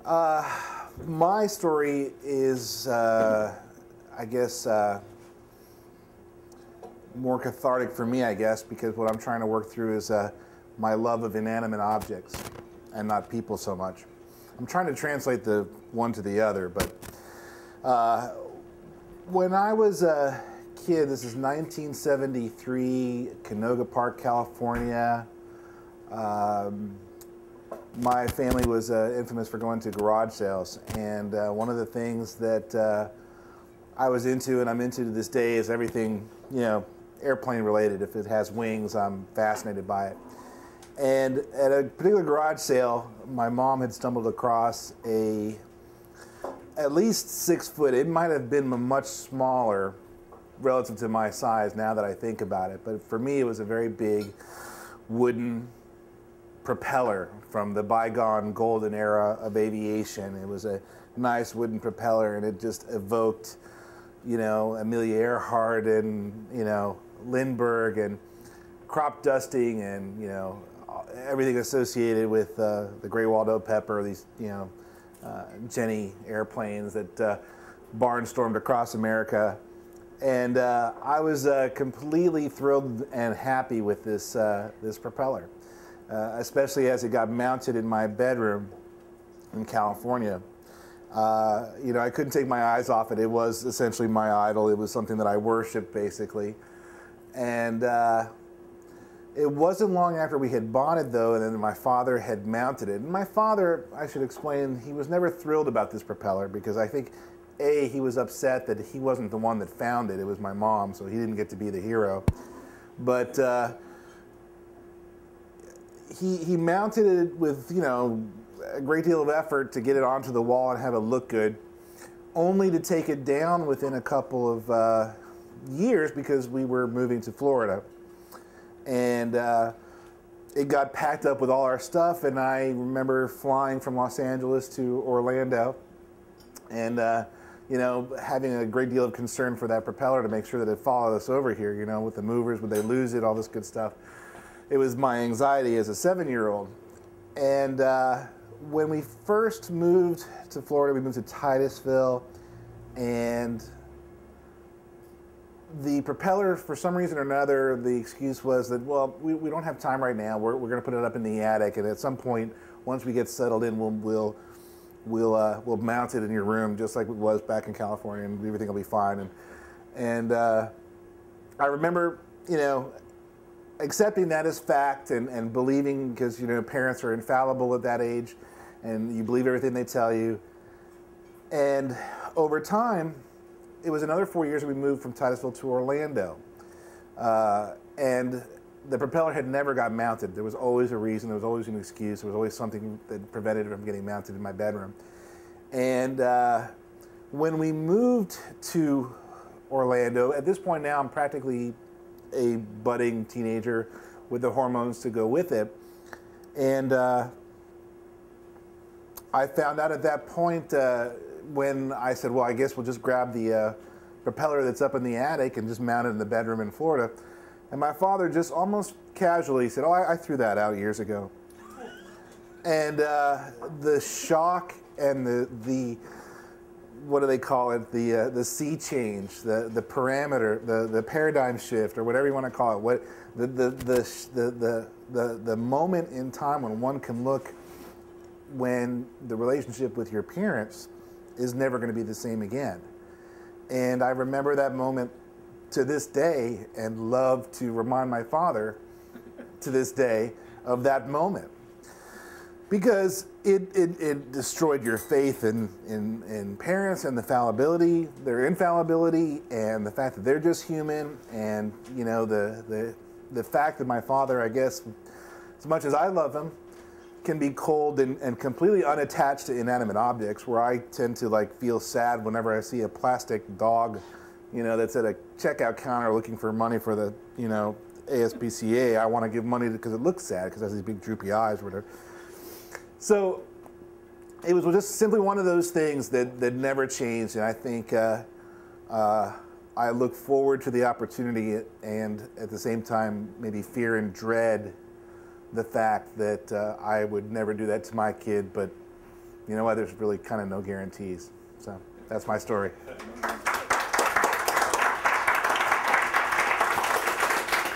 My story is, I guess, more cathartic for me, I guess, because what I'm trying to work through is my love of inanimate objects and not people so much. I'm trying to translate the one to the other, but when I was a kid, this is 1973, Canoga Park, California. My family was infamous for going to garage sales, and one of the things that I was into, and I'm into to this day, is everything, you know, airplane related. If it has wings, I'm fascinated by it. And at a particular garage sale, my mom had stumbled across at least 6 foot, it might have been much smaller relative to my size now that I think about it, but for me it was a very big wooden propeller from the bygone golden era of aviation. It was a nice wooden propeller, and it just evoked, you know, Amelia Earhart and, you know, Lindbergh and crop dusting and, you know, everything associated with the Gray Waldo Pepper, these, you know, Jenny airplanes that barnstormed across America. And I was completely thrilled and happy with this, this propeller. Especially as it got mounted in my bedroom in California. You know, I couldn't take my eyes off it. It was essentially my idol. It was something that I worshiped, basically. And it wasn't long after we had bought it, though, and then my father had mounted it. And my father, I should explain, he was never thrilled about this propeller because I think, A, he was upset that he wasn't the one that found it. It was my mom, so he didn't get to be the hero. But he mounted it with, you know, a great deal of effort to get it onto the wall and have it look good, only to take it down within a couple of years because we were moving to Florida. And it got packed up with all our stuff, and I remember flying from Los Angeles to Orlando and, you know, having a great deal of concern for that propeller to make sure that it followed us over here, you know, with the movers, would they lose it, all this good stuff. It was my anxiety as a 7-year-old. And when we first moved to Florida, we moved to Titusville, and the propeller, for some reason or another, the excuse was that, well, we don't have time right now. We're going to put it up in the attic, and at some point, once we get settled in, we'll mount it in your room just like it was back in California, and everything will be fine. And I remember, you know, accepting that as fact and believing, because, you know, parents are infallible at that age and you believe everything they tell you. And over time, it was another 4 years we moved from Titusville to Orlando. And the propeller had never got mounted. There was always a reason, there was always an excuse, there was always something that prevented it from getting mounted in my bedroom. And when we moved to Orlando, at this point now I'm practically a budding teenager with the hormones to go with it. And I found out at that point when I said, well, I guess we'll just grab the propeller that's up in the attic and just mount it in the bedroom in Florida. And my father just almost casually said, oh, I threw that out years ago. And the shock and the what do they call it? The sea change, the parameter, the paradigm shift, or whatever you want to call it. What the moment in time when one can look when the relationship with your parents is never going to be the same again. And I remember that moment to this day, and love to remind my father to this day of that moment. Because it destroyed your faith in parents and the fallibility, their infallibility, and the fact that they're just human, and, you know, the fact that my father, I guess, as much as I love him, can be cold and completely unattached to inanimate objects, where I tend to, like, feel sad whenever I see a plastic dog, you know, that's at a checkout counter looking for money for the, you know, ASPCA. I want to give money because it looks sad because it has these big droopy eyes or whatever. So it was just simply one of those things that never changed, and I think I look forward to the opportunity, and at the same time maybe fear and dread the fact that I would never do that to my kid, but you know what, there's really kind of no guarantees. So that's my story.